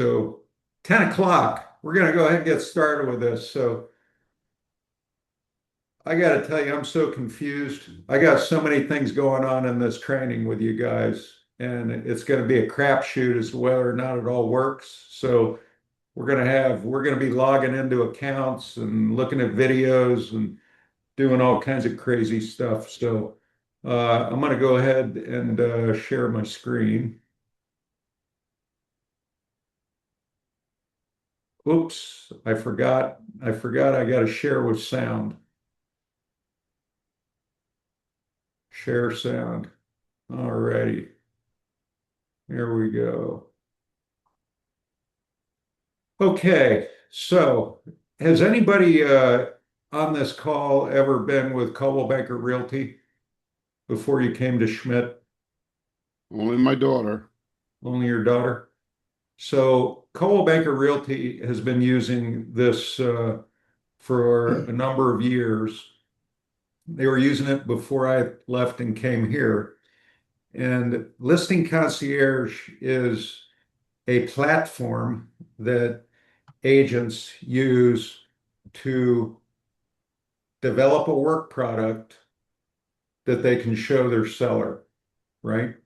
So 10 o'clock, we're going to go ahead and get started with this. So I got to tell you, I'm so confused. I got so many things going on in this training with you guys, and it's going to be a crapshoot as to whether or not it all works. So we're going to be logging into accounts and looking at videos and doing all kinds of crazy stuff. So I'm going to go ahead and share my screen. Oops, I forgot I got to share with sound. Share sound. All righty. Here we go. Okay. So has anybody on this call ever been with Coldwell Banker Realty before you came to Schmidt? Only my daughter. Only your daughter? So Coldwell Banker Realty has been using this for a number of years. They were using it before I left and came here. And Listing Concierge is a platform that agents use to develop a work product that they can show their seller, right?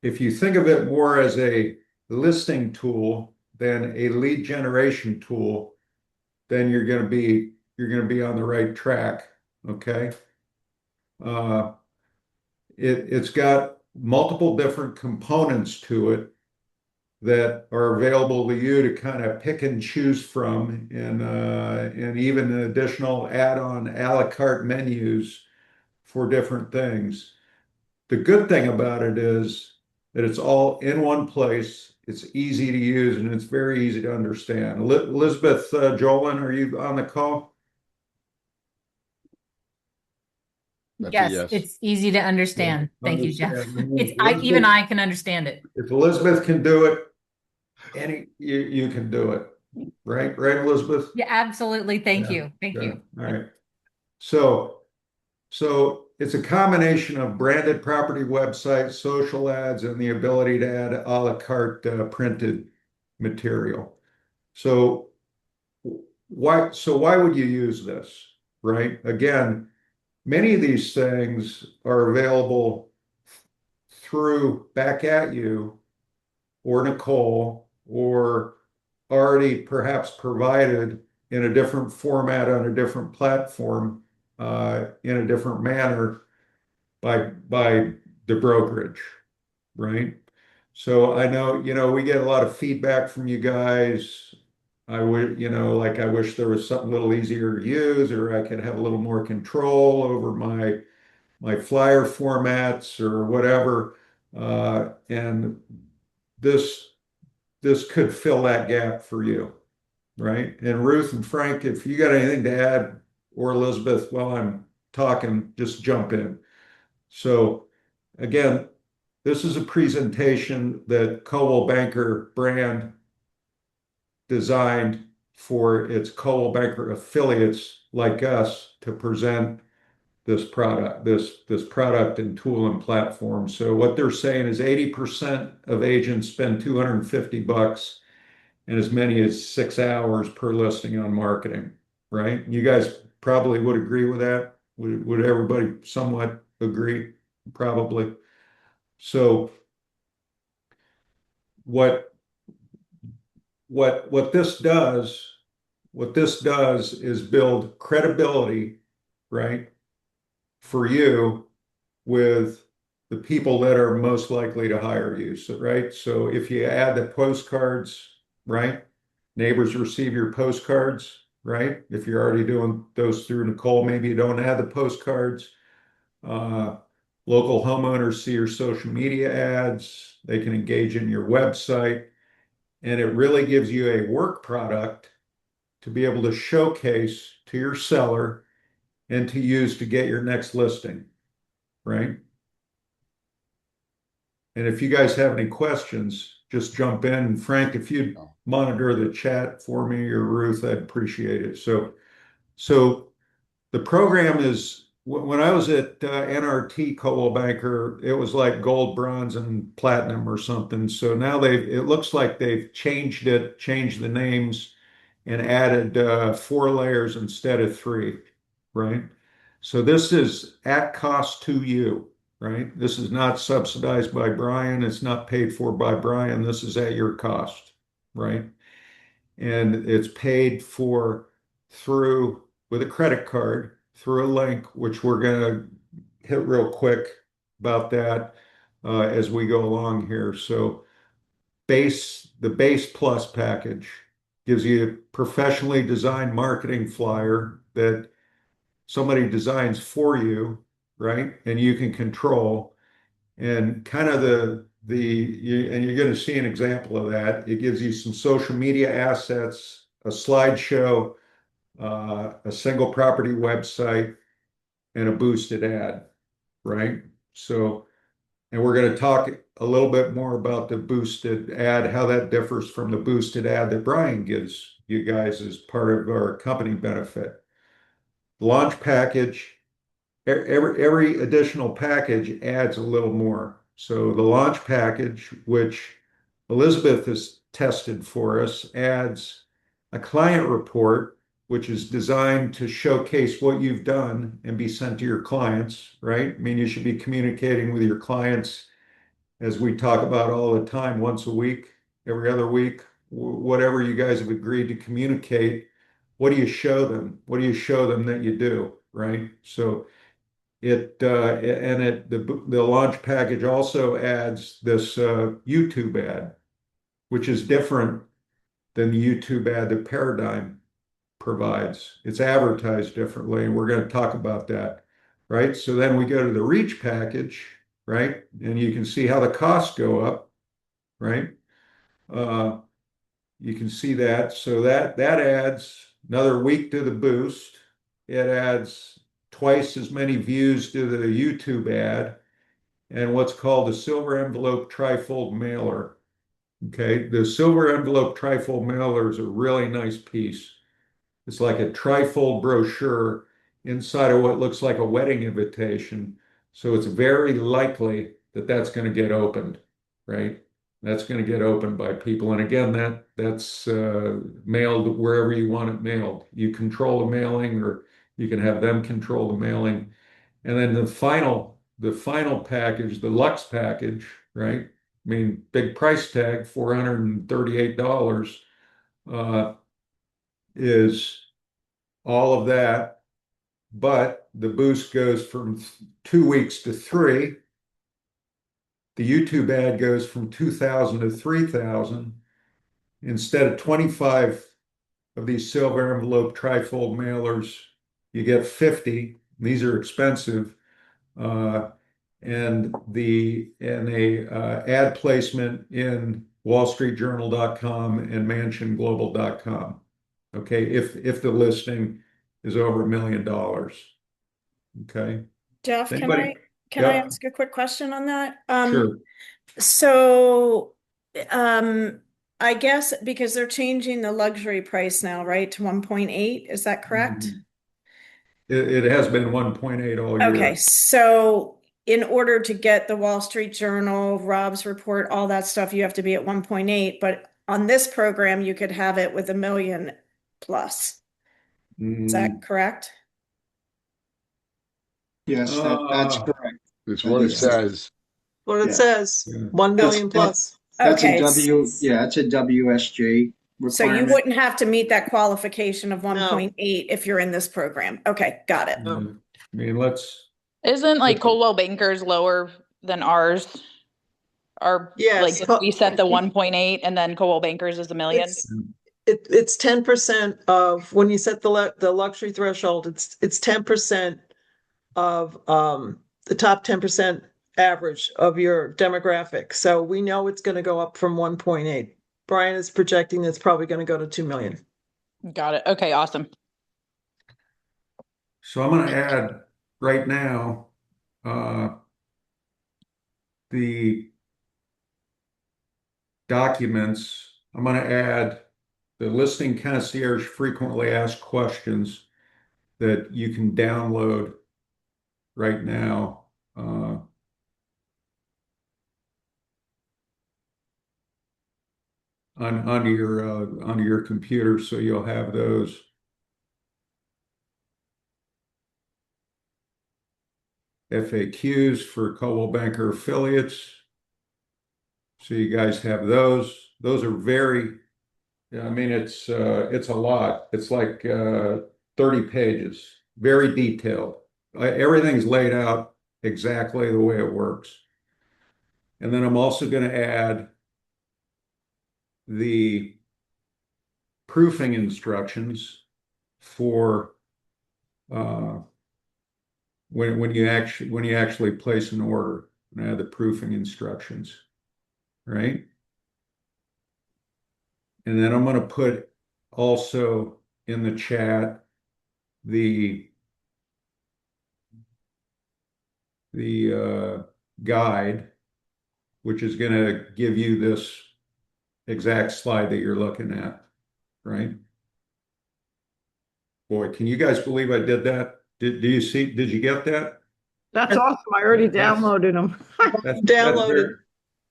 If you think of it more as a listing tool than a lead generation tool, then you're going to be on the right track, okay? Uh, it's got multiple different components to it that are available to you to kind of pick and choose from, and even additional add-on a la carte menus for different things. The good thing about it is that it's all in one place. It's easy to use and it's very easy to understand. Elizabeth Jolin, are you on the call? That's a Yes, yes. it's easy to Yeah. understand. Thank you, Jeff. Understand. It's even Elizabeth, I can understand it. if Elizabeth can do it, you can do it. Right? Right, Elizabeth? Yeah, absolutely. Thank Yeah. you. Thank Yeah. you. All right. So it's a combination of branded property websites, social ads, and the ability to add a la carte printed material. So why would you use this, right? Again, many of these things are available through back at you or Nicole or already perhaps provided in a different format on a different platform in a different manner by the brokerage, right? So I know, we get a lot of feedback from you guys. I would, like I wish there was something a little easier to use, or I could have a little more control over my flyer formats or whatever. And this this could fill that gap for you, right? And Ruth and Frank, if you got anything to add, or Elizabeth, while I'm talking, just jump in. So again, this is a presentation that Coldwell Banker brand designed for its Coldwell Banker affiliates like us to present this product and tool and platform. So what they're saying is 80% of agents spend 250 bucks and as many as 6 hours per listing on marketing, right? You guys probably would agree with that. Would everybody somewhat agree? Probably. So what what this does, is build credibility, right, for you with the people that are most likely to hire you. So, right. So if you add the postcards, right, neighbors receive your postcards, right? If you're already doing those through Nicole, maybe you don't add the postcards. Uh, Local homeowners see your social media ads, they can engage in your website, and it really gives you a work product to be able to showcase to your seller and to use to get your next listing, right? And if you guys have any questions, just jump in. And Frank, if you'd No. monitor the chat for me or Ruth, I'd appreciate it. So the program when I was at NRT Coldwell Banker, it was like gold, bronze, and platinum or something. So now it looks like they've changed the names and added 4 layers instead of 3, right? So this is at cost to you, right? This is not subsidized by Brian. It's not paid for by Brian. This is at your cost, right? And it's paid for through with a credit card through a link, which we're going to hit real quick about that as we go along here. So the base plus package gives you a professionally designed marketing flyer that somebody designs for you, right? And you can control. And kind of and you're going to see an example of that. It gives you some social media assets, a slideshow, a single property website, and a boosted ad, right? So, and we're going to talk a little bit more about the boosted ad, how that differs from the boosted ad that Brian gives you guys as part of our company benefit. Launch package, every additional package adds a little more. So the launch package, which Elizabeth has tested for us, adds a client report, which is designed to showcase what you've done and be sent to your clients, right? I mean, you should be communicating with your clients as we talk about all the time, once a week, every other week, whatever you guys have agreed to communicate. What do you show them? What do you show them that you do, right? So the launch package also adds this YouTube ad, which is different than the YouTube ad that Paradigm provides. It's advertised differently, and we're going to talk about that, right? So then we go to the reach package, right? And you can see how the costs go up, right? Uh, you can see that. So that adds another week to the boost. It adds twice as many views to the YouTube ad and what's called a silver envelope trifold mailer. Okay, the silver envelope trifold mailer is a really nice piece. It's like a trifold brochure inside of what looks like a wedding invitation. So it's very likely that that's going to get opened, right? That's going to get opened by people. And again, that's mailed wherever you want it mailed. You control the mailing, or you can have them control the mailing. And then the final package, the Lux package, right? I mean, big price tag, $438, uh, is all of that, but the boost goes from 2 weeks to 3. The YouTube ad goes from 2,000 to 3,000. Instead of 25 of these silver envelope trifold mailers, you get 50. These are expensive. Uh, and a ad placement in wallstreetjournal.com and mansionglobal.com. Okay, if the listing is over $1 million. Okay. Jeff, Anybody? can I Yeah, ask a quick question on that? sure. So, um, I guess because they're changing the luxury price now, right, to 1.8, is that correct? Mhm. It has been 1.8 all Okay, year. so in order to get the Wall Street Journal, Rob's report, all that stuff, you have to be at 1.8, but on this program, you could have it with 1 million plus. Is that Mm, correct? Yes, that's uh, correct. It's That what it is, says. What it yeah. says, yeah. 1 That's million plus. that's a Okay, yeah, it's a WSJ so you requirement. wouldn't have to meet that qualification of No. 1.8 if you're in this program. Okay, got it. Yeah. I mean, Isn't like let's Coldwell Banker's lower than ours? Or Yes, like we set the 1.8 and then Coldwell Banker's is a million? it's 10% of, when you set the luxury threshold, it's 10% of the top 10% average of your demographic. So we know it's going to go up from 1.8. Brian is projecting it's probably going to go to 2 million. Got it. Okay, awesome. So I'm going to add right now uh, the documents. I'm going to add the listing concierge frequently asked questions that you can download right now. Onto your computer, so you'll have those. FAQs for Coldwell Banker affiliates. So you guys have those. Those are very, I mean, it's a lot. It's like 30 pages, very detailed. Everything's laid out exactly the way it works. And then I'm also going to add the proofing instructions for when you actually place an order. And add the proofing instructions, right? And then I'm going to put also in the chat the guide, which is going to give you this exact slide that you're looking at, right? Boy, can you guys believe I did that? Did you get that? That's awesome. I already That's- downloaded them. Downloaded.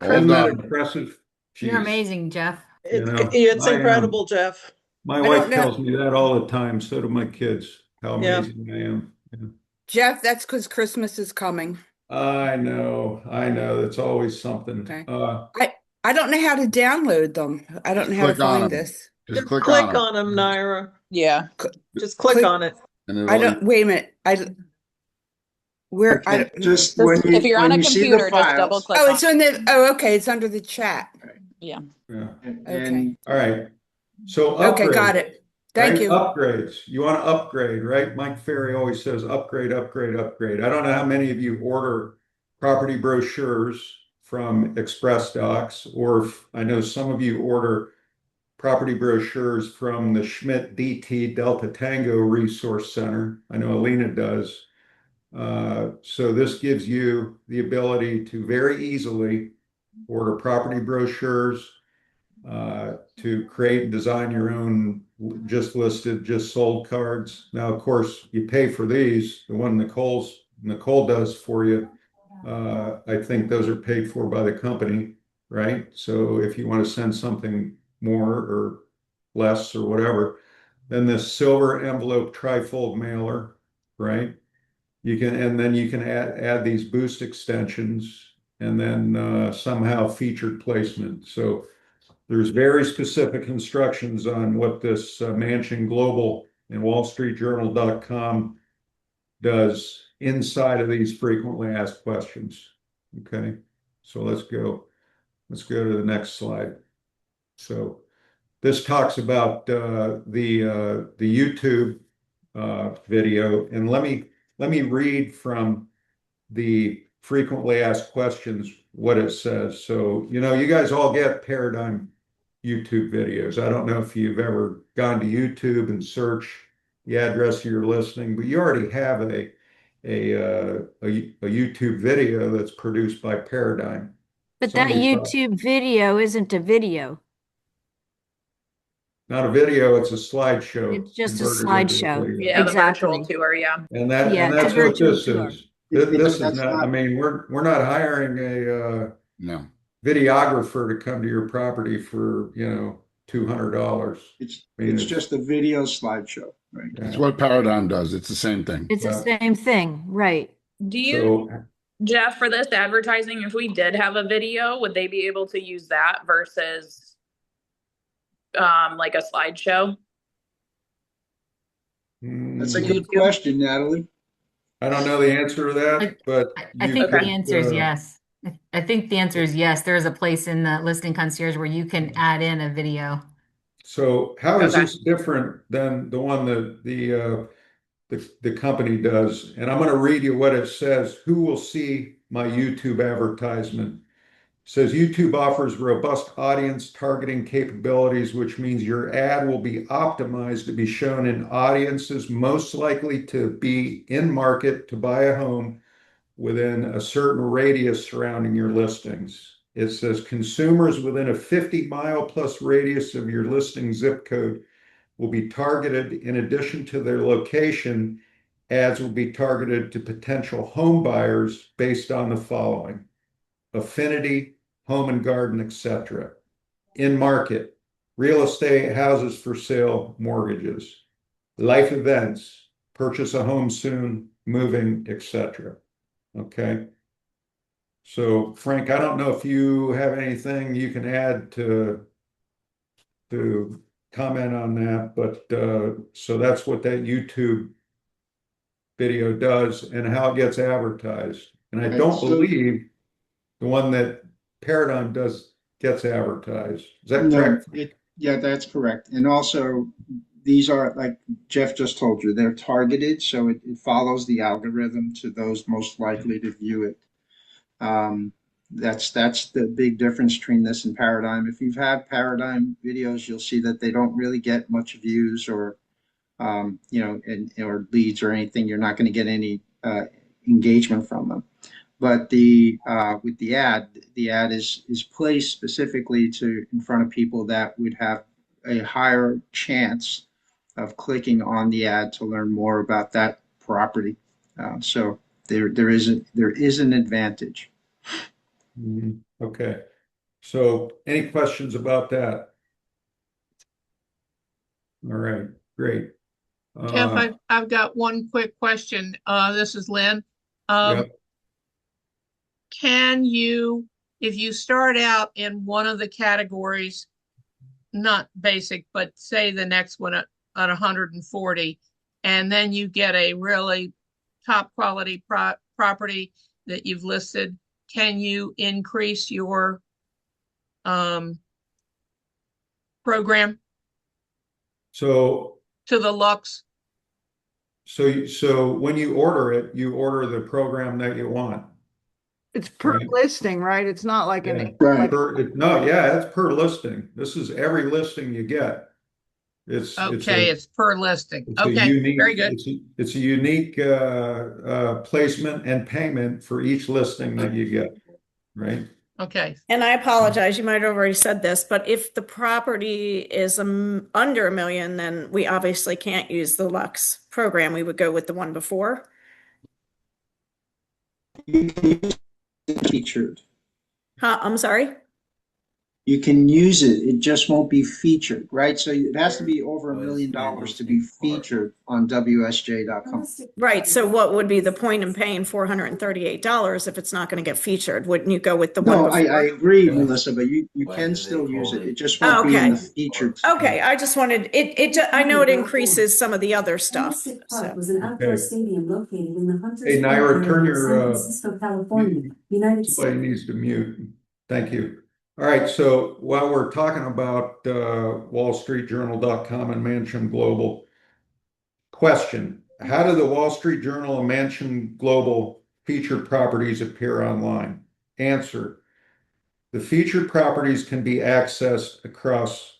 All Isn't that done. impressive? You're Jeez. amazing, Jeff. You know, It's incredible, Jeff. My I wife don't know. tells me that all the time. So do my kids, how Yeah. amazing I am. Yeah. Jeff, that's because Christmas is coming. I know. It's always something. Okay. I don't know how to download them. I don't know how to Click on find them. this. Just Click click on on them, Naira. Yeah. Just click on it. and I don't, wait a minute. Where, I, Okay, just Just when if you're on when a you see the computer, just double files, click oh, on it's on the, oh, okay, it's under the chat. Yeah. Yeah. and All right. So Okay, got upgrade, it. Thank right? you. Upgrades. You want to upgrade, right? Mike Ferry always says upgrade, upgrade, upgrade. I don't know how many of you order property brochures from Express Docs, or if, I know some of you order property brochures from the Schmidt DT Delta Tango Resource Center. I know Alina does. So this gives you the ability to very easily order property brochures, to create and design your own just listed, just sold cards. Now, of course, you pay for these. The one Nicole does for you, I think those are paid for by the company, right? So if you want to send something more or less or whatever, then this silver envelope trifold mailer, right? And then you can add these boost extensions, and then somehow featured placement. So there's very specific instructions on what this Mansion Global and WallStreetJournal.com does inside of these frequently asked questions. Okay, so let's go to the next slide. So this talks about the YouTube video, and let me read from the frequently asked questions what it says. So, you guys all get Paradigm YouTube videos. I don't know if you've ever gone to YouTube and search the address you're listening, but you already have a YouTube video that's produced by Paradigm. But that Somebody thought- YouTube video isn't a video. Not a video, it's a slideshow. It's just a converted into slideshow. video. Yeah, the Exactly. virtual tour, yeah. And Yeah, that's it's a what virtual this tour. is. This is That's not, I not- mean, we're not hiring a No. videographer to come to your property for, $200. it's just a video slideshow, right? It's what Paradigm does. It's the same thing. It's the Yeah. same thing, right? Do you, So, Jeff, for this advertising, if we did have a video, would they be able to use that versus like a slideshow? That's a mm, good question, Natalie. I don't know the answer to that, but I you think the could, answer is yes. I think the answer is yes. There is a place in the listing concierge where you can add in a video. So how is Okay. this different than the one that the company does? And I'm going to read you what it says. Who will see my YouTube advertisement? It says YouTube offers robust audience targeting capabilities, which means your ad will be optimized to be shown in audiences most likely to be in market to buy a home within a certain radius surrounding your listings. It says consumers within a 50-mile plus radius of your listing zip code will be targeted in addition to their location ads will be targeted to potential home buyers based on the following: affinity, home and garden, etc. In market, real estate, houses for sale, mortgages, life events, purchase a home soon, moving, etc. Okay. So Frank, I don't know if you have anything you can add to comment on that, but so that's what that YouTube video does and how it gets advertised. And I Right, don't so- believe the one that Paradigm does gets advertised. Is that No, correct? yeah, that's correct. And also, these are, like Jeff just told you, they're targeted, so it follows the algorithm to those most likely to view it. That's the big difference between this and Paradigm. If you've had Paradigm videos, you'll see that they don't really get much views or or leads or anything. You're not going to get any engagement from them. But with the ad is placed specifically to in front of people that would have a higher chance of clicking on the ad to learn more about that property. So there is an advantage. Okay. So any questions about that? All right, great. Jeff, I've got one quick question. This is Lynn. Yep. Can you, if you start out in one of the categories, not basic, but say the next one at 140, and then you get a really top quality property that you've listed, can you increase your program So to the Lux? so when you order it, you order the program that you want. It's per Right. listing, right? It's not like Yeah. an, Right. like, No, yeah, it's per listing. This is every listing you get. Okay, it's per listing. It's a Okay, unique, very good. it's a unique placement and payment for each listing that you get, right? Okay, And I apologize, you might have already said this, but if the property is under 1 million, then we obviously can't use the Lux program. We would go with the one before. You can use it featured. Huh, I'm sorry? You can use it, it just won't be featured, right? So it has to be over $1 million to be featured on WSJ.com. Right, so what would be the point in paying $438 if it's not going to get featured? Wouldn't you go with the one No, before? I agree, Yeah. Melissa, but you can still use it. It just won't be in the featured. Okay, I just wanted, I know it increases some of the other stuff, so. Was an outdoor Okay. stadium located in the Hunters Hey, Point Naira, area turn of your, San Francisco, California, United States. Somebody needs to mute. Thank you. All right, so while we're talking about wallstreetjournal.com and Mansion Global, question: how do the Wall Street Journal and Mansion Global featured properties appear online? Answer: the featured properties can be accessed across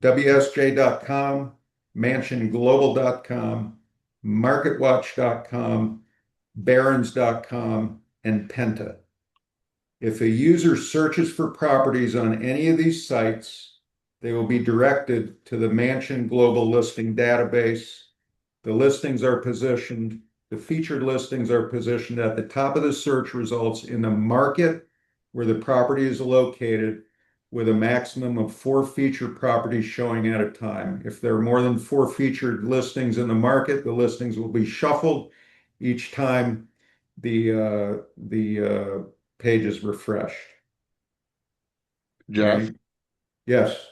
WSJ.com, mansionglobal.com, marketwatch.com, barons.com, and Penta. If a user searches for properties on any of these sites, they will be directed to the Mansion Global Listing Database. The listings are positioned, the featured listings are positioned at the top of the search results in the market where the property is located, with a maximum of 4 featured properties showing at a time. If there are more than 4 featured listings in the market, the listings will be shuffled each time the page is refreshed. Jeff. Right? Yes.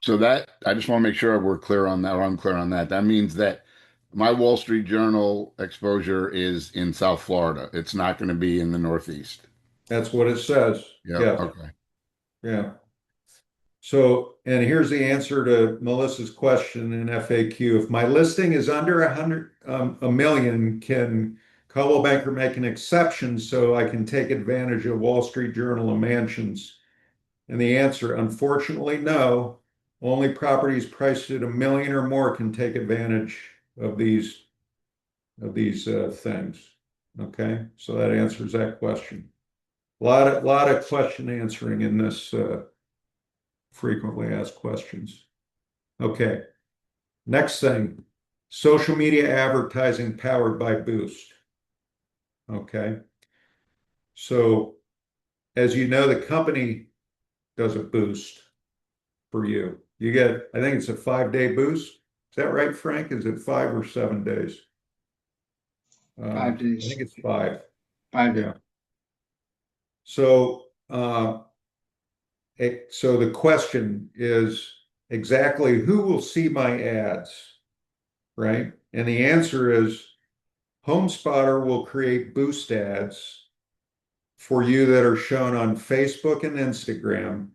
So that I just want to make sure we're clear on that, or I'm clear on that. That means that my Wall Street Journal exposure is in South Florida. It's not going to be in the Northeast. That's what it says. Yeah. Yeah. Okay. Yeah. So, and here's the answer to Melissa's question in FAQ. If my listing is under 1 million, can Coldwell Banker make an exception so I can take advantage of Wall Street Journal and Mansions? And the answer, unfortunately, no. Only properties priced at 1 million or more can take advantage of these things. Okay, so that answers that question. A lot of question answering in this frequently asked questions. Okay, next thing, social media advertising powered by Boost. Okay. So as you know, the company does a boost for you. You get, I think it's a 5-day boost. Is that right, Frank? Is it 5 or 7 days? 5 days. I think it's 5. 5 days. Yeah. So, so the question is exactly who will see my ads, right? And the answer is HomeSpotter will create boost ads for you that are shown on Facebook and Instagram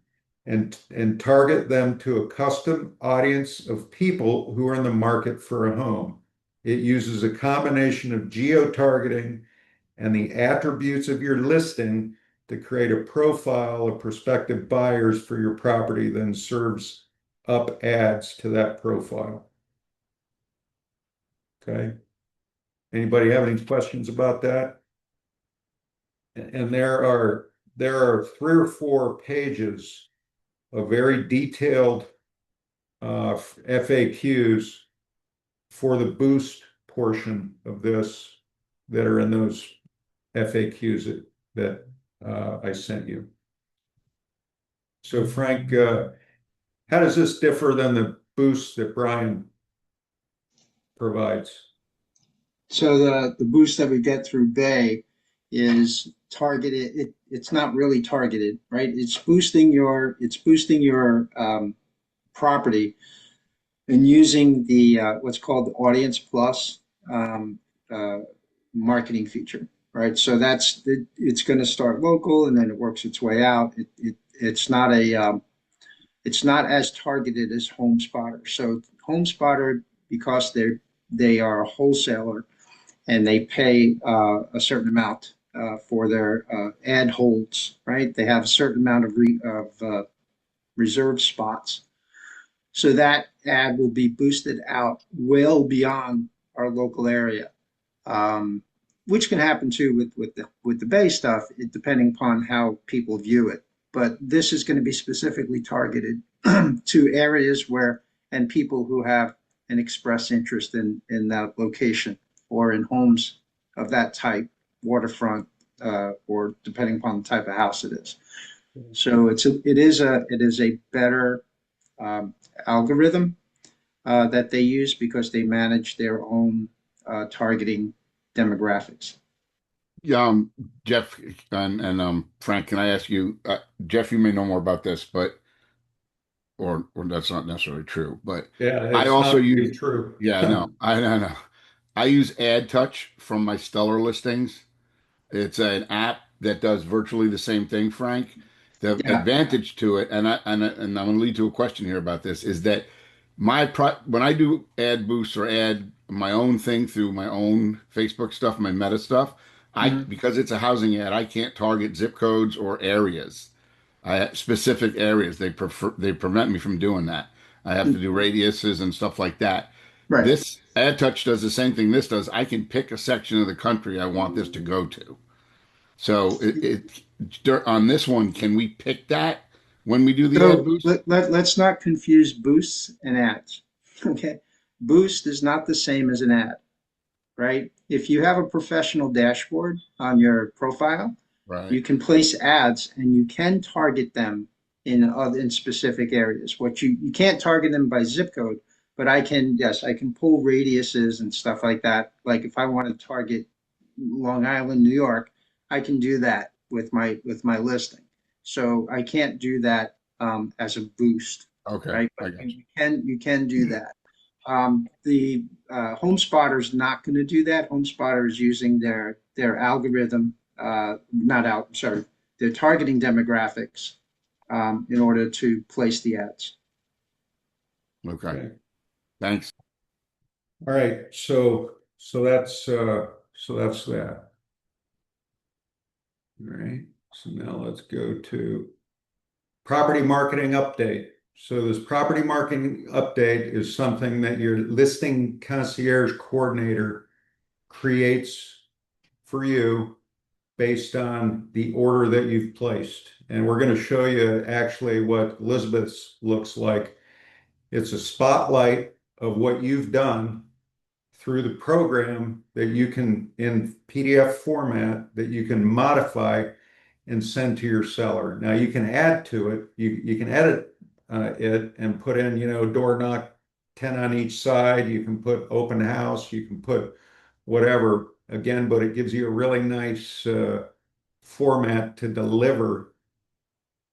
and target them to a custom audience of people who are in the market for a home. It uses a combination of geo-targeting and the attributes of your listing to create a profile of prospective buyers for your property, then serves up ads to that profile. Okay. Anybody have any questions about that? And there are 3 or 4 pages of very detailed FAQs for the boost portion of this that are in those FAQs that I sent you. So Frank, how does this differ than the boost that Brian provides? So the boost that we get through Bay is targeted. It's not really targeted, right? It's boosting your property and using the what's called the Audience Plus um, uh, marketing feature, right? So it's going to start local and then it works its way out. It's not as targeted as HomeSpotter. So HomeSpotter, because they are a wholesaler and they pay a certain amount for their ad holds, right? They have a certain amount of reserve spots. So that ad will be boosted out well beyond our local area, um, which can happen too with the Bay stuff, depending upon how people view it. But this is going to be specifically targeted to areas where and people who have an express interest in that location or in homes of that type, waterfront, or depending upon the type of house it is. So it is a better um, algorithm that they use because they manage their own targeting demographics. Yeah, Jeff and Frank, can I ask you, Jeff, you may know more about this, but or that's not necessarily true, but Yeah, I it's also not really use, true. yeah, no, I know. I use Ad Touch from my Stellar listings. It's an app that does virtually the same thing, Frank. The Yeah. advantage to it, and I'm going to lead to a question here about this, is that when I do ad boosts or add my own thing through my own Facebook stuff, my meta stuff, Mhm. because it's a housing ad, I can't target zip codes or areas. Specific areas. They prevent me from doing that. I have to do radiuses and stuff like that. Right. This Ad Touch does the same thing this does. I can pick a section of the country I want this to go to. So on this one, can we pick that when we do the ad So boost? let's not confuse boosts and ads. Okay. Boost is not the same as an ad, right? If you have a professional dashboard on your profile, Right. you can place ads and you can target them in specific areas. You can't target them by zip code, but I can pull radiuses and stuff like that. Like if I want to target Long Island, New York, I can do that with my listing. So I can't do that as a boost, Okay, right? I But got you. you can do that. The HomeSpotter is not going to do that. HomeSpotter is using their algorithm, not out, sorry, their targeting demographics in order to place the ads. Okay, Okay. thanks. All right. So that's that. All right. So now let's go to property marketing update. So this property marketing update is something that your listing concierge coordinator creates for you based on the order that you've placed. And we're going to show you actually what Elizabeth's looks like. It's a spotlight of what you've done through the program that you can, in PDF format, that you can modify and send to your seller. Now you can add to it. You can edit it and put in, door knock 10 on each side. You can put open house. You can put whatever again, but it gives you a really nice format to deliver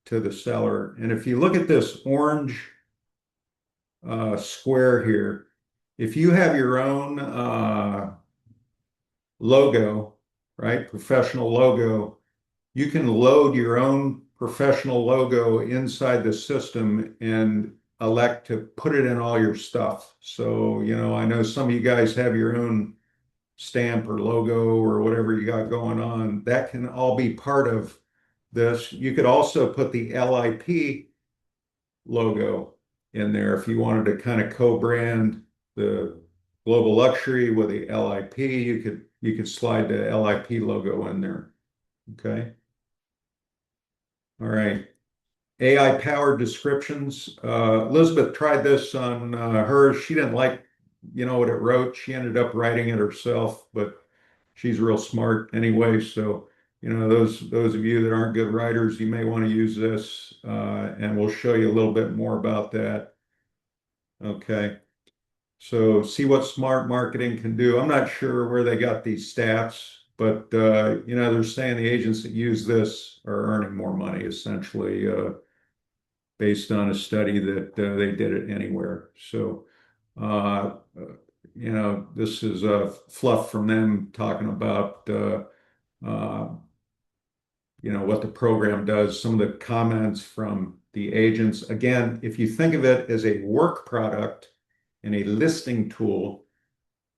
to the seller. And if you look at this orange square here, if you have your own logo, right, professional logo, you can load your own professional logo inside the system and elect to put it in all your stuff. So, I know some of you guys have your own stamp or logo or whatever you got going on. That can all be part of this. You could also put the LIP logo in there if you wanted to kind of co-brand the Global Luxury with the LIP. You could slide the LIP logo in there. Okay. All right. AI powered descriptions. Elizabeth tried this on hers. She didn't like, what it wrote. She ended up writing it herself, but she's real smart anyway. So, those of you that aren't good writers, you may want to use this, and we'll show you a little bit more about that. Okay. So see what smart marketing can do. I'm not sure where they got these stats, but they're saying the agents that use this are earning more money, essentially, based on a study that they did it anywhere. So, this is fluff from them talking about, what the program does, some of the comments from the agents. Again, if you think of it as a work product and a listing tool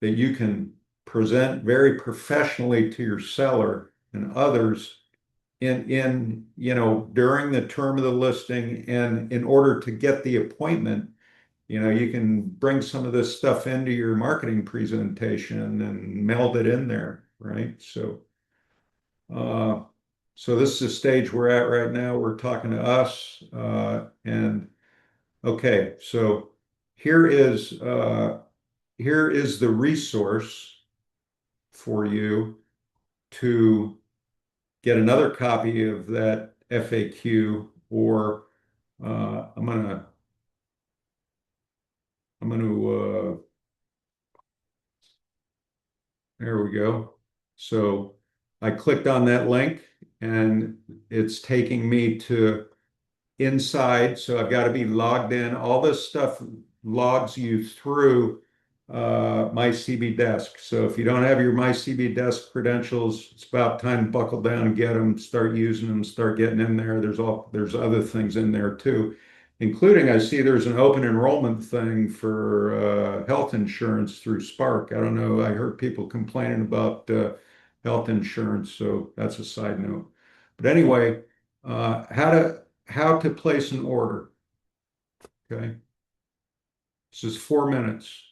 that you can present very professionally to your seller and others in during the term of the listing, and in order to get the appointment, you can bring some of this stuff into your marketing presentation and meld it in there, right? So this is the stage we're at right now. We're talking to us, and okay, so here is the resource for you to get another copy of that FAQ, or I'm gonna there we go. So I clicked on that link and it's taking me to inside. So I've got to be logged in. All this stuff logs you through My CB Desk. So if you don't have your My CB Desk credentials, it's about time to buckle down and get them, start using them, start getting in there. There's other things in there too, including I see there's an open enrollment thing for health insurance through Spark. I don't know. I heard people complaining about health insurance, so that's a side note. But anyway, how to place an order. Okay. This is 4 minutes.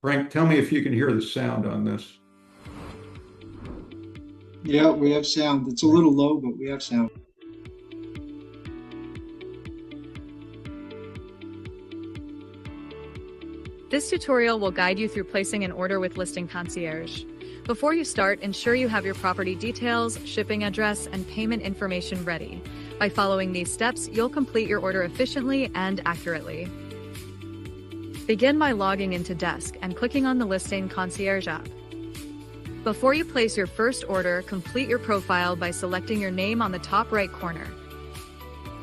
Frank, tell me if you can hear the sound on this. Yeah, we have sound. It's a little low, but we have sound. This tutorial will guide you through placing an order with Listing Concierge. Before you start, ensure you have your property details, shipping address, and payment information ready. By following these steps, you'll complete your order efficiently and accurately. Begin by logging into Desk and clicking on the Listing Concierge app. Before you place your first order, complete your profile by selecting your name on the top right corner.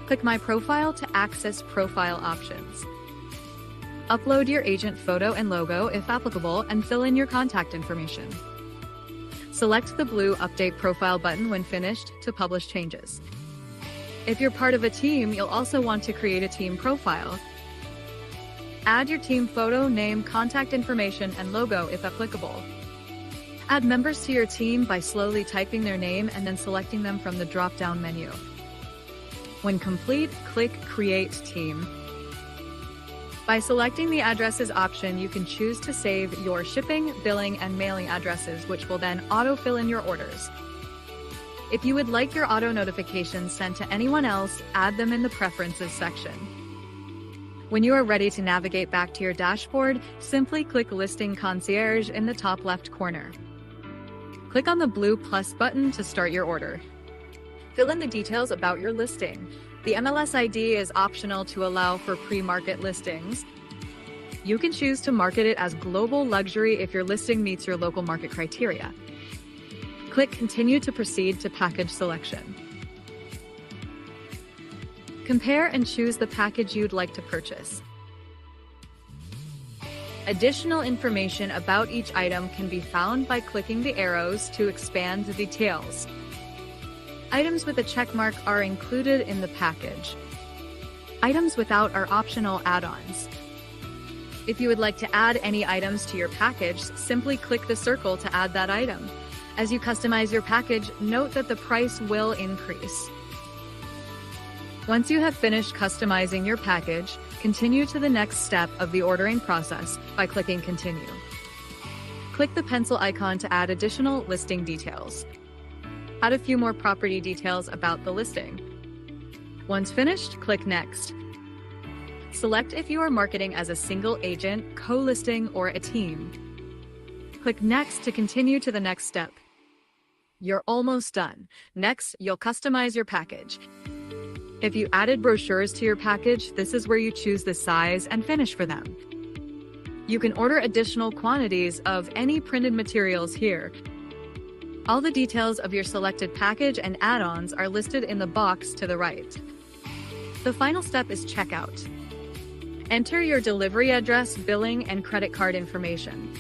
Click My Profile to access profile options. Upload your agent photo and logo if applicable, and fill in your contact information. Select the blue Update Profile button when finished to publish changes. If you're part of a team, you'll also want to create a team profile. Add your team photo, name, contact information, and logo if applicable. Add members to your team by slowly typing their name and then selecting them from the drop-down menu. When complete, click Create Team. By selecting the addresses option, you can choose to save your shipping, billing, and mailing addresses, which will then auto-fill in your orders. If you would like your auto notifications sent to anyone else, add them in the Preferences section. When you are ready to navigate back to your dashboard, simply click Listing Concierge in the top left corner. Click on the blue plus button to start your order. Fill in the details about your listing. The MLS ID is optional to allow for pre-market listings. You can choose to market it as global luxury if your listing meets your local market criteria. Click Continue to proceed to package selection. Compare and choose the package you'd like to purchase. Additional information about each item can be found by clicking the arrows to expand the details. Items with a check mark are included in the package. Items without are optional add-ons. If you would like to add any items to your package, simply click the circle to add that item. As you customize your package, note that the price will increase. Once you have finished customizing your package, continue to the next step of the ordering process by clicking Continue. Click the pencil icon to add additional listing details. Add a few more property details about the listing. Once finished, click Next. Select if you are marketing as a single agent, co-listing, or a team. Click Next to continue to the next step. You're almost done. Next, you'll customize your package. If you added brochures to your package, this is where you choose the size and finish for them. You can order additional quantities of any printed materials here. All the details of your selected package and add-ons are listed in the box to the right. The final step is checkout. Enter your delivery address, billing, and credit card information.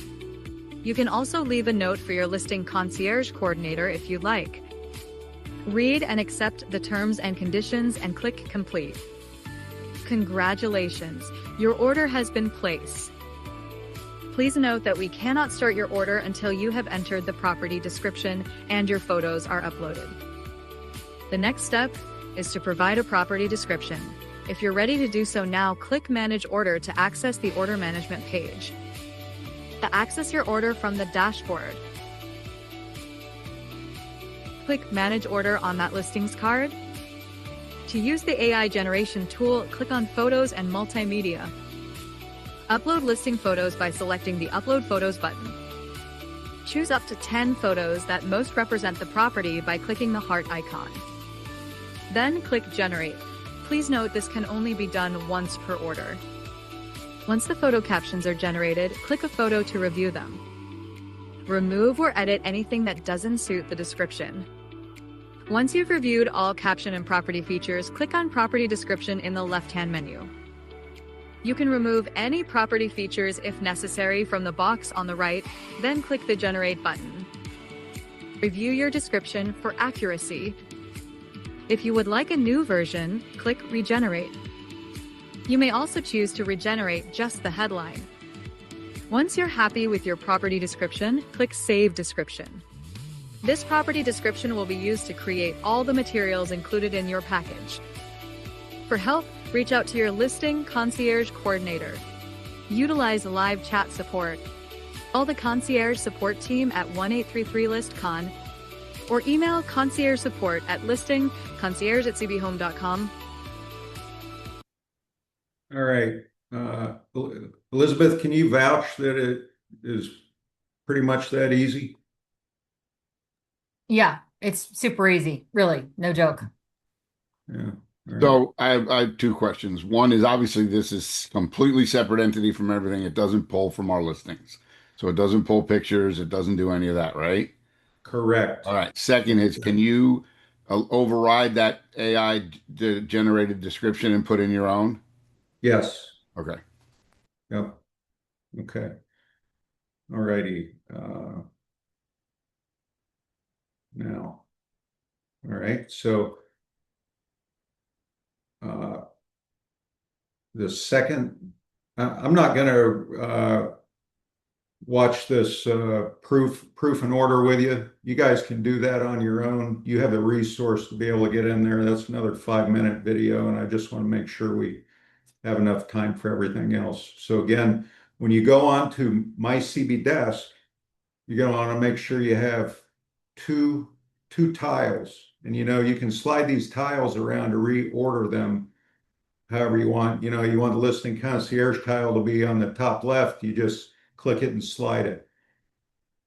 You can also leave a note for your listing concierge coordinator if you'd like. Read and accept the terms and conditions and click Complete. Congratulations, your order has been placed. Please note that we cannot start your order until you have entered the property description and your photos are uploaded. The next step is to provide a property description. If you're ready to do so now, click Manage Order to access the order management page. To access your order from the dashboard, click Manage Order on that listings card. To use the AI generation tool, click on Photos and Multimedia. Upload listing photos by selecting the Upload Photos button. Choose up to 10 photos that most represent the property by clicking the heart icon. Then click Generate. Please note this can only be done once per order. Once the photo captions are generated, click a photo to review them. Remove or edit anything that doesn't suit the description. Once you've reviewed all caption and property features, click on Property Description in the left-hand menu. You can remove any property features if necessary from the box on the right, then click the Generate button. Review your description for accuracy. If you would like a new version, click Regenerate. You may also choose to regenerate just the headline. Once you're happy with your property description, click Save Description. This property description will be used to create all the materials included in your package. For help, reach out to your listing concierge coordinator. Utilize live chat support. Call the concierge support team at 1-833-LIST-CON or email concierge support at listingconcierge@cbhome.com. All right. Elizabeth, can you vouch that it is pretty much that easy? Yeah, it's super easy, really, no joke. Yeah. All right. So I have two questions. One is obviously this is completely separate entity from everything. It doesn't pull from our listings. So it doesn't pull pictures. It doesn't do any of that, right? Correct. All right. Second is, can you override that AI generated description and put in your own? Yes. Okay. Yep. Okay. All righty. Now, all right. So the second, I'm not going to watch this proof and order with you. You guys can do that on your own. You have the resource to be able to get in there. That's another 5-minute video, and I just want to make sure we have enough time for everything else. So again, when you go on to My CB Desk, you're going to want to make sure you have two tiles, and you can slide these tiles around to reorder them however you want. You know, you want the listing concierge tile to be on the top left, you just click it and slide it.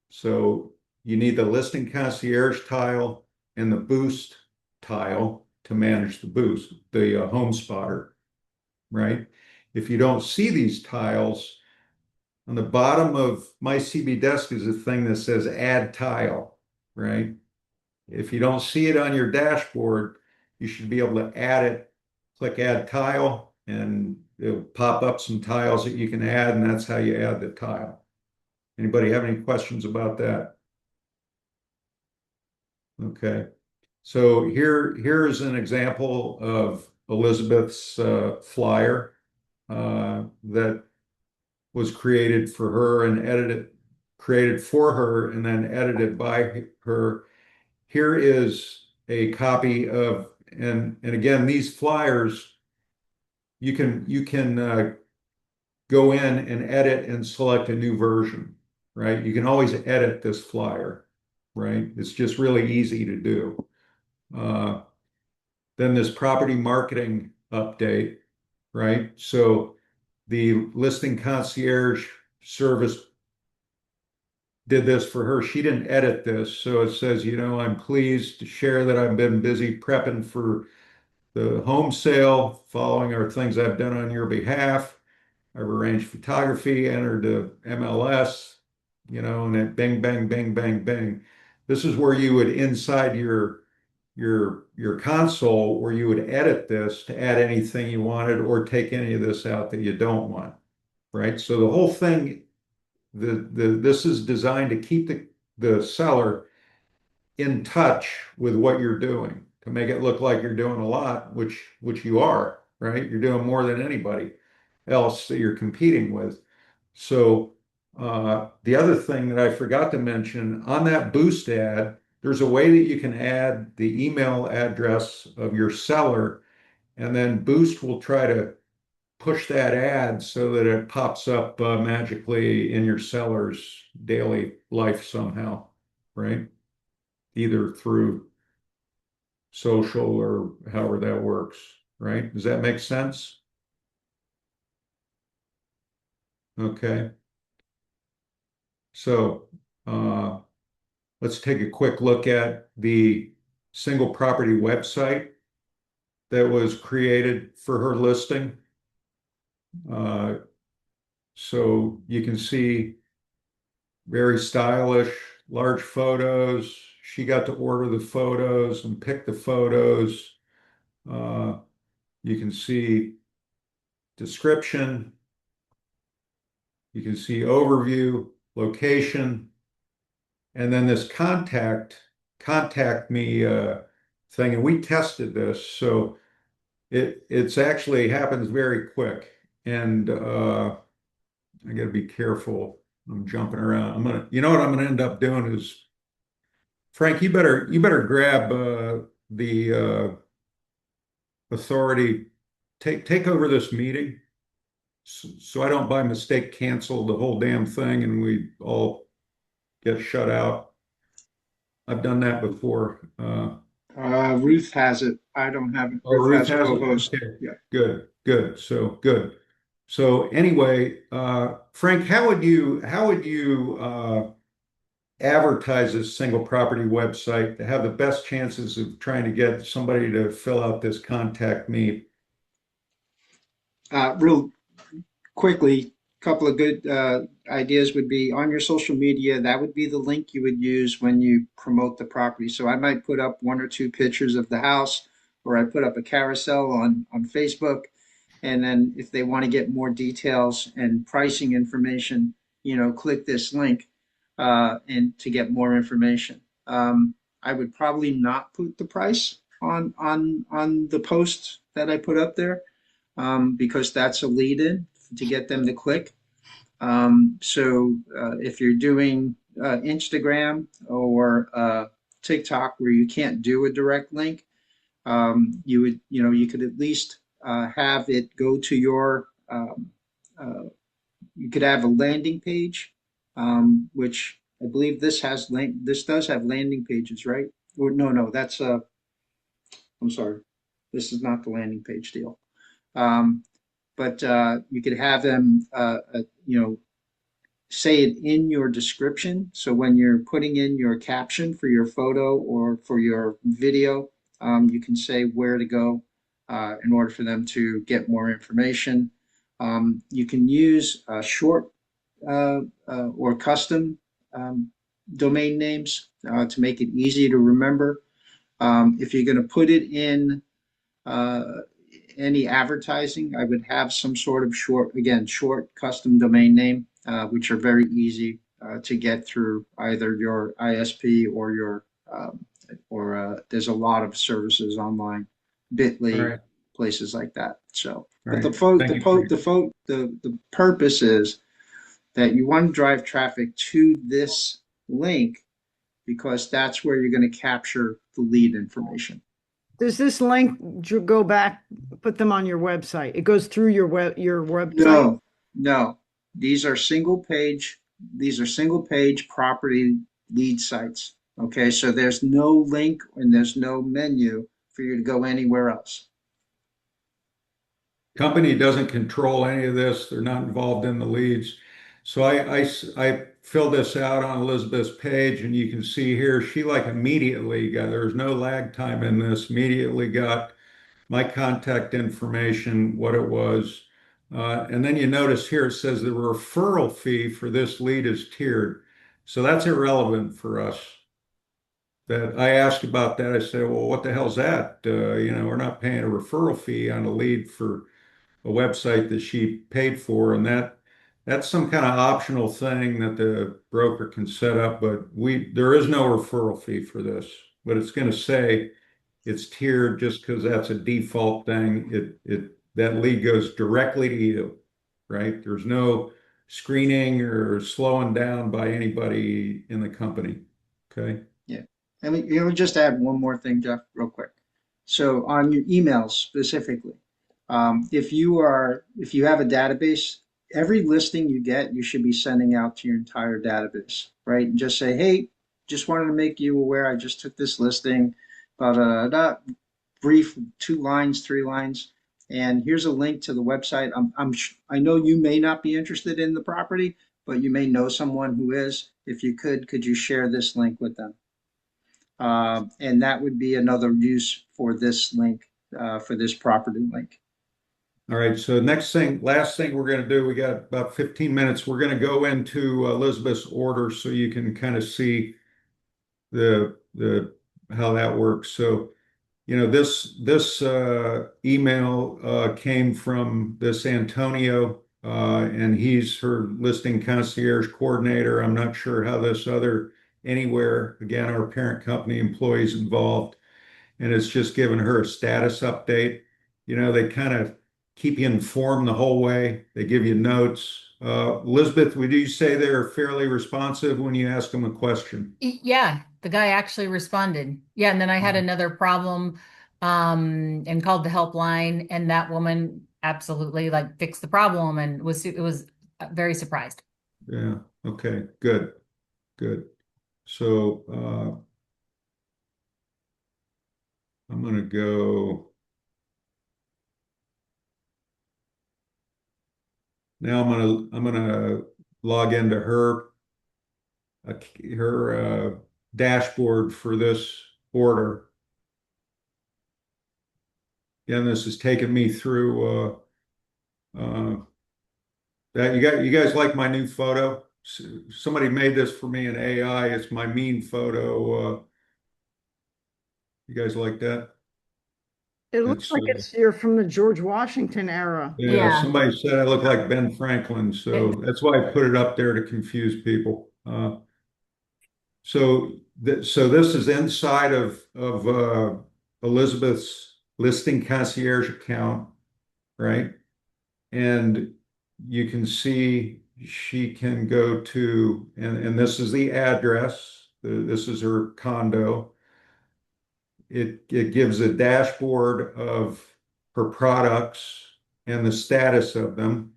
So you need the listing concierge tile and the boost tile to manage the boost, the home spotter, right? If you don't see these tiles, on the bottom of my CB desk is a thing that says add tile, right? If you don't see it on your dashboard, you should be able to add it, click add tile, and it'll pop up some tiles that you can add, and that's how you add the tile. Anybody have any questions about that? Okay. So here is an example of Elizabeth's flyer that was created for her and created for her and then edited by her. Here is a copy of, and again, these flyers, you can go in and edit and select a new version, right? You can always edit this flyer, right? It's just really easy to do. Then this property marketing update, right? So the listing concierge service did this for her. She didn't edit this. So it says, you know, I'm pleased to share that I've been busy prepping for the home sale, following our things I've done on your behalf. I've arranged photography, entered the MLS, you know, and it bing, bang, bing, bang, bing. This is where you would inside your console where you would edit this to add anything you wanted or take any of this out that you don't want, right? So the whole thing, this is designed to keep the seller in touch with what you're doing, to make it look like you're doing a lot, which you are, right? You're doing more than anybody else that you're competing with. So the other thing that I forgot to mention, on that boost ad, there's a way that you can add the email address of your seller, and then Boost will try to push that ad so that it pops up magically in your seller's daily life somehow, right? Either through social or however that works, right? Does that make sense? Okay. So let's take a quick look at the single property website that was created for her listing. So you can see very stylish, large photos. She got to order the photos and pick the photos. You can see description. You can see overview, location, and then this contact me thing. And we tested this, so it's actually happens very quick. And I got to be careful. I'm jumping around. You know what I'm gonna end up doing is, Frank, you better grab the authority, take over this meeting, so I don't by mistake cancel the whole damn thing and we all get shut out. I've done that before. Ruth has it. I don't have it. Oh, Ruth has it? co-host. Okay. Yeah. Good. So good. So anyway, Frank, how would you advertise this single property website to have the best chances of trying to get somebody to fill out this contact me? Real quickly, a couple of good ideas would be on your social media. That would be the link you would use when you promote the property. So I might put up one or two pictures of the house, or I put up a carousel on Facebook. And then if they want to get more details and pricing information, you know, click this link and to get more information. I would probably not put the price on the post that I put up there because that's a lead in to get them to click. So if you're doing Instagram or TikTok where you can't do a direct link, you could at least have it go to your, you could have a landing page, which I believe this does have landing pages, right? Or no, that's I'm sorry, this is not the landing page deal. Um, but you could have them, say it in your description. So when you're putting in your caption for your photo or for your video, you can say where to go in order for them to get more information. You can use short or custom domain names to make it easy to remember. If you're going to put it in uh, any advertising, I would have some sort of short custom domain name, which are very easy to get through either your ISP or there's a lot of services online, All Bitly, right. places like that. So, All but right. Thank you. the purpose is that you want to drive traffic to this link because that's where you're going to capture the lead information. Does this link go back, put them on your website? It goes through your website? No, no. These are single page property lead sites. Okay, so there's no link and there's no menu for you to go anywhere else. Company doesn't control any of this. They're not involved in the leads. So I filled this out on Elizabeth's page, and you can see here she like immediately got, there's no lag time in this, immediately got my contact information, what it was. And then you notice here it says the referral fee for this lead is tiered. So that's irrelevant for us. That I asked about that. I said, well, what the hell's that? We're not paying a referral fee on a lead for a website that she paid for, and that's some kind of optional thing that the broker can set up, but there is no referral fee for this. But it's going to say it's tiered just because that's a default thing. That lead goes directly to you, right? There's no screening or slowing down by anybody in the company. Okay. Yeah. And just add one more thing, Jeff, real quick. So on your emails specifically, if you have a database, every listing you get, you should be sending out to your entire database, right? And just say, hey, just wanted to make you aware, I just took this listing, about brief 2 lines, 3 lines, and here's a link to the website. I know you may not be interested in the property, but you may know someone who is. If you could you share this link with them? And that would be another use for this link, for this property link. All right, so last thing we're going to do, we got about 15 minutes. We're going to go into Elizabeth's order so you can kind of see the how that works. So, this email came from this Antonio, and he's her listing concierge coordinator. I'm not sure how this other anywhere, again, our parent company employees involved, and it's just giving her a status update. They kind of keep you informed the whole way. They give you notes. Elizabeth, would you say they're fairly responsive when you ask them a question? Yeah, the guy actually responded. Yeah, and then I had another problem and called the helpline, and that woman absolutely like fixed the problem and was very surprised. Yeah. Okay. Good. Good. So I'm going to go. Now I'm gonna log into her dashboard for this order. Again, this has taken me through that. You guys like my new photo? Somebody made this for me in AI. It's my mean photo. You guys like that? It looks That's like you're from the George Washington era. yeah. Somebody said I look like Ben Franklin, so It- that's why I put it up there to confuse people. So this is inside of Elizabeth's listing concierge account, right? And you can see she can go to, and this is the address. This is her condo. It gives a dashboard of her products and the status of them,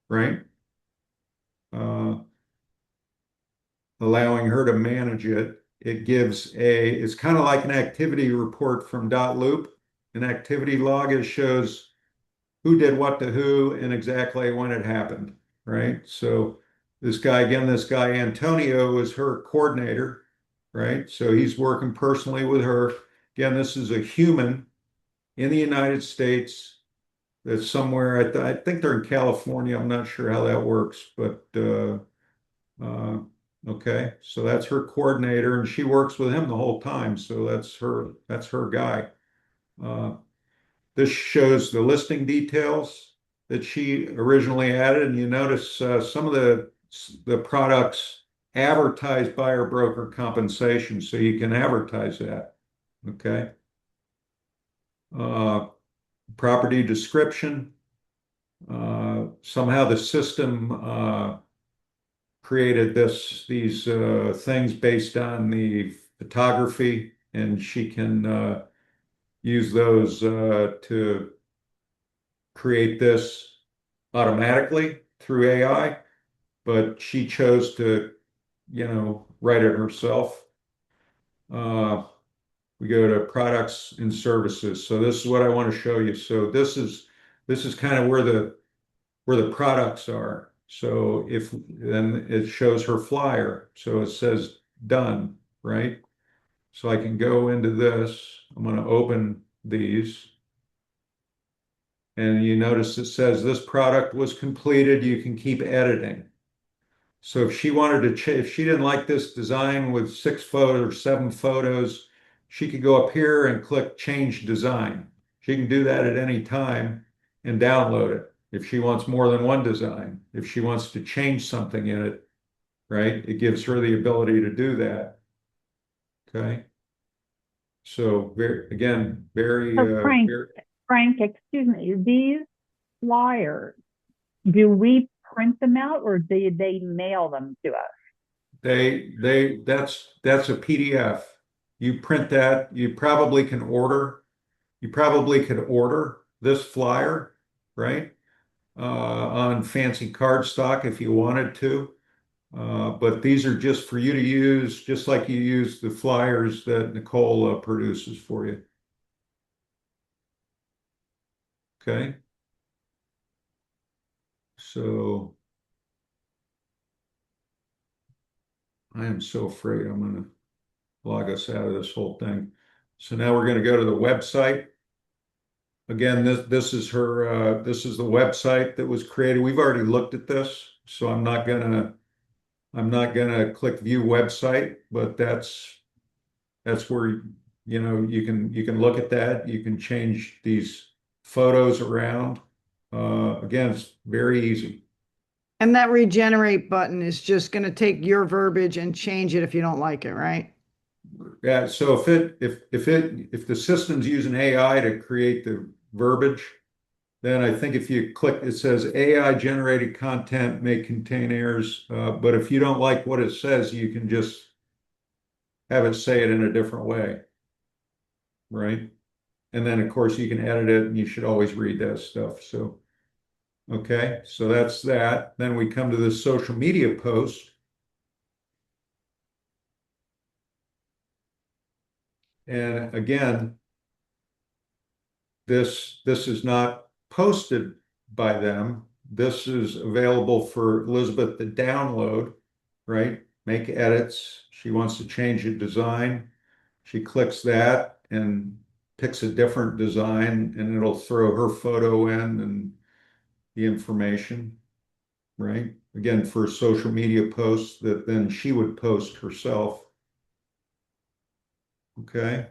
right? Uh, Allowing her to manage it. It's kind of like an activity report from Loop. An activity log, it shows who did what to who and exactly when it happened, right? So this guy, again, this guy Antonio is her coordinator, right? So he's working personally with her. Again, this is a human in the United States that's somewhere, I think they're in California. I'm not sure how that works, but uh, okay. So that's her coordinator, and she works with him the whole time. So that's her guy. Uh, this shows the listing details that she originally added, and you notice some of the products advertised buyer broker compensation, so you can advertise that. Okay. Uh, Property description. Somehow the system created these things based on the photography, and she can use those to create this automatically through AI, but she chose to, write it herself. We go to products and services. So this is what I want to show you. So this is kind of where the products are. So if then it shows her flyer. So it says done, right? So I can go into this. I'm going to open these. And you notice it says this product was completed. You can keep editing. So if she wanted to, if she didn't like this design with 6 photos or 7 photos, she could go up here and click change design. She can do that at any time and download it if she wants more than one design. If she wants to change something in it, right? It gives her the ability to do that. Okay. So again, very, So Frank, very, Frank, excuse me, these flyers, do we print them out or do they mail them to us? that's a PDF. You print that, you probably could order this flyer, right? On fancy cardstock if you wanted to. But these are just for you to use, just like you use the flyers that Nicole produces for you. Okay. So I am so afraid I'm going to log us out of this whole thing. So now we're going to go to the website. Again, this is this is the website that was created. We've already looked at this, so I'm not gonna click view website, but that's where you can look at that. You can change these photos around. Again, it's very easy. And that regenerate button is just going to take your verbiage and change it if you don't like it, right? Yeah, so if the system's using AI to create the verbiage, then I think if you click, it says AI generated content may contain errors. But if you don't like what it says, you can just have it say it in a different way, right? And then of course you can edit it, and you should always read that stuff. So, okay, so that's that. Then we come to the social media post. And again, this is not posted by them. This is available for Elizabeth to download, right? Make edits. She wants to change a design. She clicks that and picks a different design, and it'll throw her photo in and the information, right? Again, for social media posts that then she would post herself. Okay.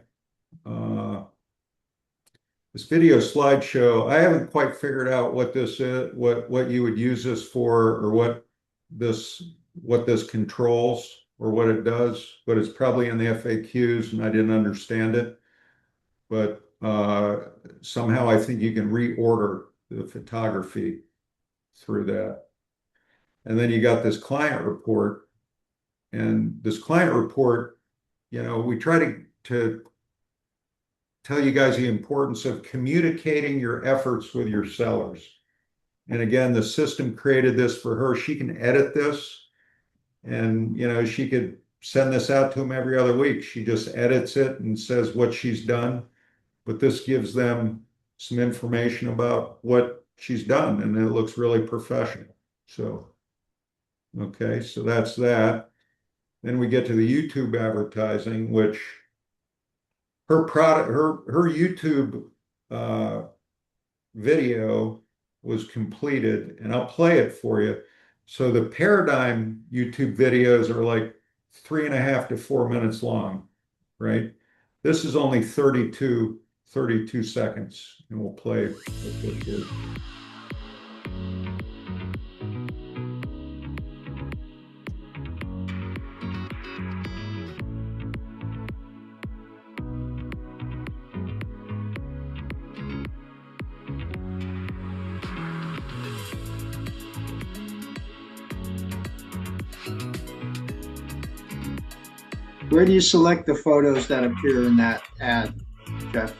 This video slideshow, I haven't quite figured out what this is, what you would use this for, or what this controls or what it does, but it's probably in the FAQs and I didn't understand it. But somehow I think you can reorder the photography through that. And then you got this client report, and this client report, we try to tell you guys the importance of communicating your efforts with your sellers. And again, the system created this for her. She can edit this, and she could send this out to them every other week. She just edits it and says what she's done. But this gives them some information about what she's done, and it looks really professional. So, okay, so that's that. Then we get to the YouTube advertising, which her product, her YouTube video was completed, and I'll play it for you. So the Paradigm YouTube videos are like 3.5 to 4 minutes long, right? This is only 32 seconds, and we'll play it. Where do you select the photos that appear in that ad, Jeff?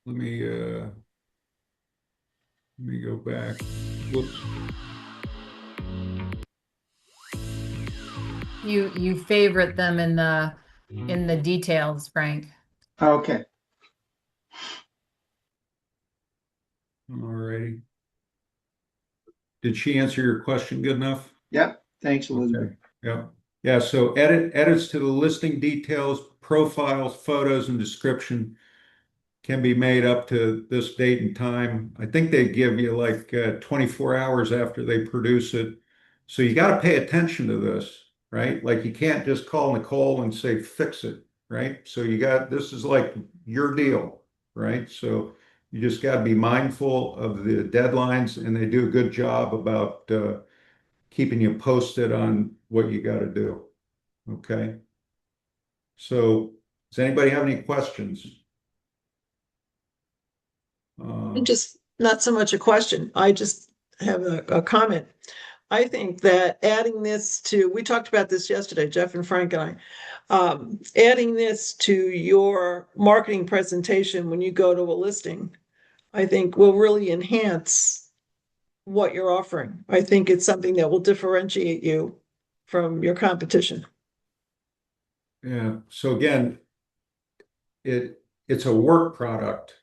Let me go back. Whoops. You favorite them in the details, Frank. Okay. All righty. Did she answer your question good enough? Yep. Thanks, Elizabeth. Okay. Yeah. Yeah. So edits to the listing details, profiles, photos, and description can be made up to this date and time. I think they give you like 24 hours after they produce it. So you got to pay attention to this, right? Like you can't just call Nicole and say, fix it, right? So this is like your deal, right? So you just got to be mindful of the deadlines, and they do a good job about keeping you posted on what you got to do. Okay. So does anybody have any questions? Just not so much a question. I just have a comment. I think that adding this to, we talked about this yesterday, Jeff and Frank and I, adding this to your marketing presentation when you go to a listing, I think will really enhance what you're offering. I think it's something that will differentiate you from your competition. Yeah. So again, it's a work product.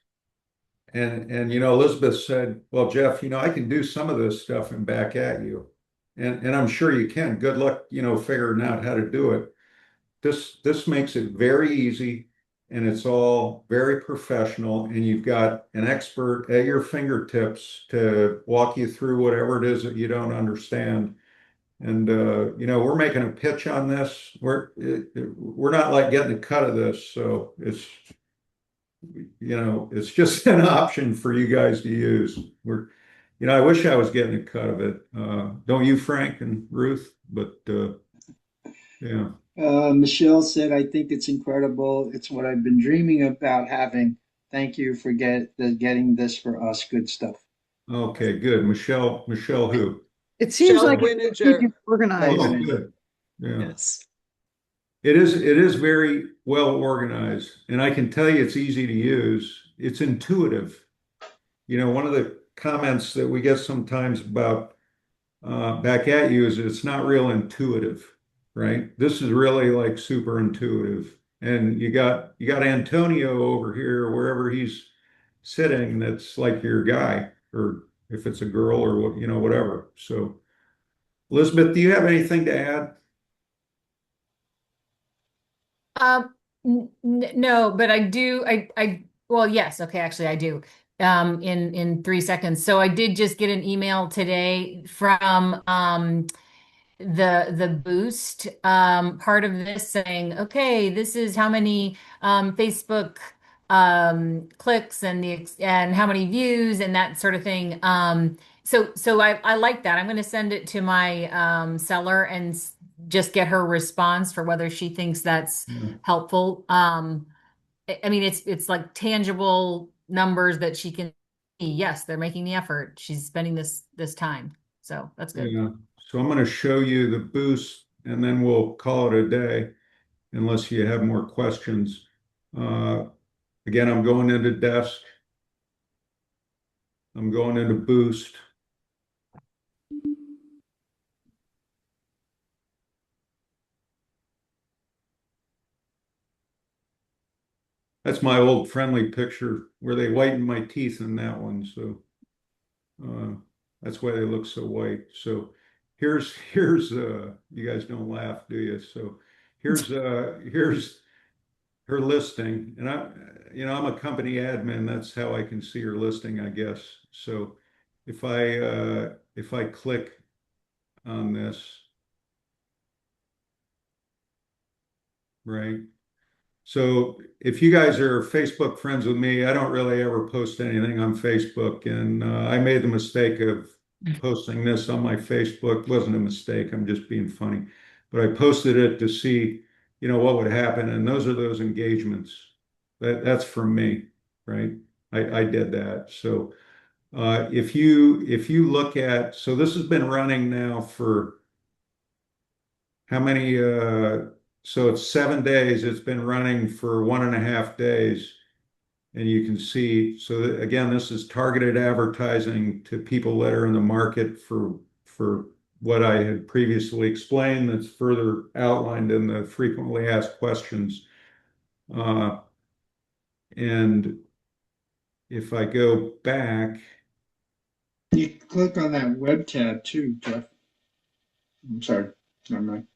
And Elizabeth said, well, Jeff, I can do some of this stuff and back at you. And I'm sure you can. Good luck, figuring out how to do it. This makes it very easy, and it's all very professional, and you've got an expert at your fingertips to walk you through whatever it is that you don't understand. And we're making a pitch on this. We're not like getting a cut of this, so it's just an option for you guys to use. I wish I was getting a cut of it. Don't you, Frank and Ruth? But yeah. Michelle said, I think it's incredible. It's what I've been dreaming about having. Thank you for getting this for us. Good stuff. Okay, good. Michelle who? It seems Shelley like Winiger. it's keeping organized. Oh, good. Yeah. Yes. It is very well organized, and I can tell you it's easy to use. It's intuitive. One of the comments that we get sometimes about back at you is it's not real intuitive, right? This is really like super intuitive. And you got Antonio over here, wherever he's sitting, that's like your guy, or if it's a girl or whatever. So, Elizabeth, do you have anything to add? No, but I do. Well, yes. Okay, actually, I do. In 3 seconds. So I did just get an email today from the boost part of this saying, okay, this is how many Facebook clicks and how many views and that sort of thing. So I like that. I'm going to send it to my seller and just get her response for whether she thinks that's helpful. I mean, it's like tangible numbers that she can see. Yes, they're making the effort. She's spending this time. So that's good. Yeah. So I'm going to show you the boost, and then we'll call it a day, unless you have more questions. Again, I'm going into desk. I'm going into boost. That's my old friendly picture where they whitened my teeth in that one. So that's why they look so white. So here's you guys don't laugh, do you? So here's her listing, and I'm a company admin. That's how I can see her listing, I guess. So if I click on this, right? So if you guys are Facebook friends with me, I don't really ever post anything on Facebook, and I made the mistake of posting this on my Facebook. It wasn't a mistake. I'm just being funny, but I posted it to see, what would happen, and those are those engagements. That's from me, right? I did that. So if you look at, so this has been running now for how many? So it's 7 days. It's been running for 1.5 days. And you can see, so that, again, this is targeted advertising to people that are in the market for what I had previously explained. That's further outlined in the frequently asked questions. And if I go back, You click on that web tab too, Jeff. I'm sorry. Never mind.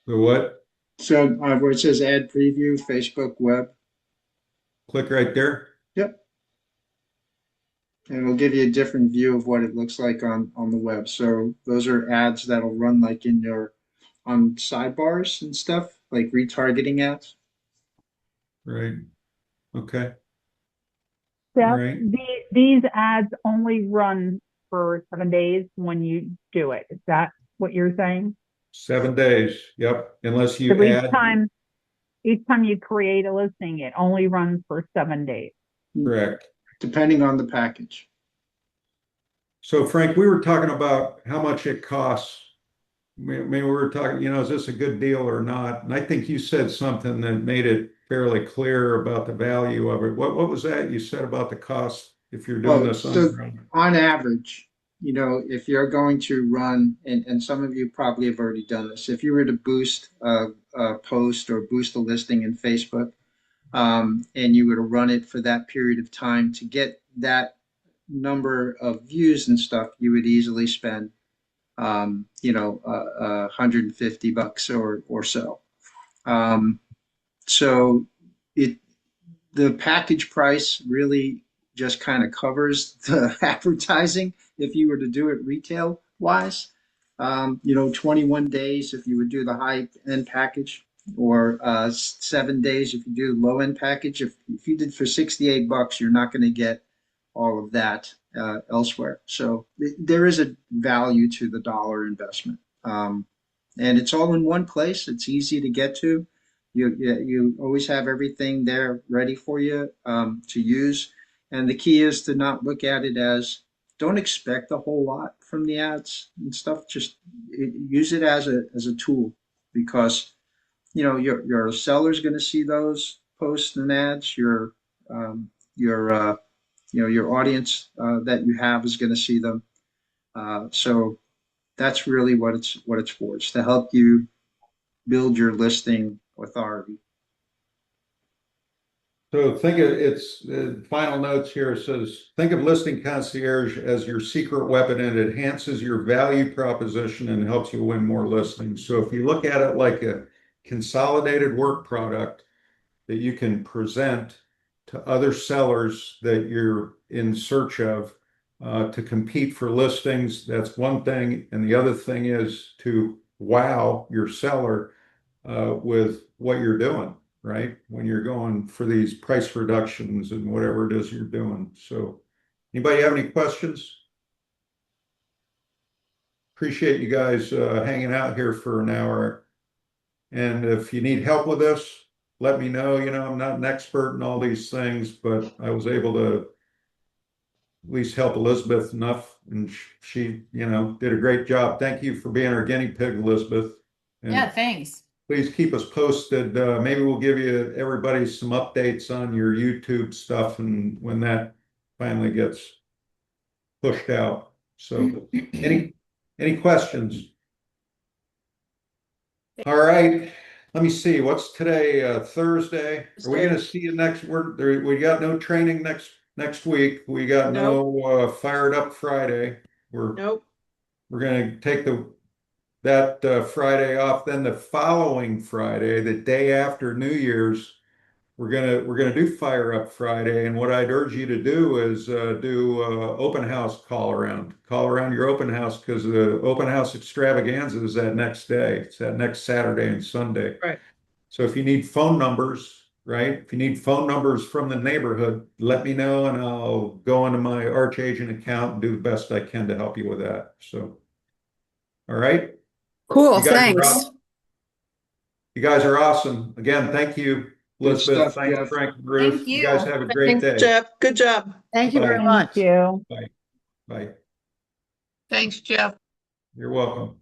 the what? So where it says add preview, Facebook web. Click right there. Yep. And it'll give you a different view of what it looks like on the web. So those are ads that'll run like on sidebars and stuff, like retargeting ads. Right. Okay. All Seth, right. these ads only run for 7 days when you do it. Is that what you're saying? 7 days. Yep. Unless So you add. each time you create a listing, it only runs for 7 days. Correct. Depending on the package. So Frank, we were talking about how much it costs. Maybe we were talking, is this a good deal or not? And I think you said something that made it fairly clear about the value of it. What was that you said about the cost if you're doing Well, this so on? on average, if you're going to run, and some of you probably have already done this, if you were to boost a post or boost a listing in Facebook, and you were to run it for that period of time to get that number of views and stuff, you would easily spend, $150 or so. So it the package price really just kind of covers the advertising if you were to do it retail wise. 21 days if you would do the high end package, or 7 days if you do the low end package. If you did for $68, you're not going to get all of that elsewhere. So there is a value to the dollar investment. And it's all in one place. It's easy to get to. You always have everything there ready for you to use. And the key is to not look at it as, don't expect a whole lot from the ads and stuff. Just use it as a tool, because your seller's going to see those posts and ads. Your audience that you have is going to see them. So that's really what it's for. It's to help you build your listing authority. So think of its final notes here says, think of Listing Concierge as your secret weapon, and it enhances your value proposition and helps you win more listings. So if you look at it like a consolidated work product that you can present to other sellers that you're in search of to compete for listings, that's one thing. And the other thing is to wow your seller with what you're doing, right? When you're going for these price reductions and whatever it is you're doing. So anybody have any questions? Appreciate you guys hanging out here for an hour. And if you need help with this, let me know. I'm not an expert in all these things, but I was able to at least help Elizabeth enough. And she, did a great job. Thank you for being our guinea pig, Elizabeth. And Yeah, thanks. please keep us posted. Maybe we'll give everybody some updates on your YouTube stuff and when that finally gets pushed out. So any questions? All right. let me see, what's today, Thursday? Are we gonna see you next, we got no training next week. We got no, Fired Up Friday. Nope. We're gonna take that Friday off. Then the following Friday, the day after New Year's, we're gonna do Fire Up Friday. And what I'd urge you to do is do open house call around your open house, because the open house extravaganza is that next day. It's that next Saturday and Sunday. Right. So if you need phone numbers, right? If you need phone numbers from the neighborhood, let me know and I'll go into my Arch Agent account and do the best I can to help you with that. So, all right. Cool, You guys are thanks. awesome. You guys are awesome. Again, thank you, Elizabeth. stuff, Thanks, Jeff. Frank and Ruth. Thank You you. guys have a great Thanks, day. Jeff. Good job. Thank you very Bye. much. Thank you. Bye. Bye. Thanks, Jeff. You're welcome.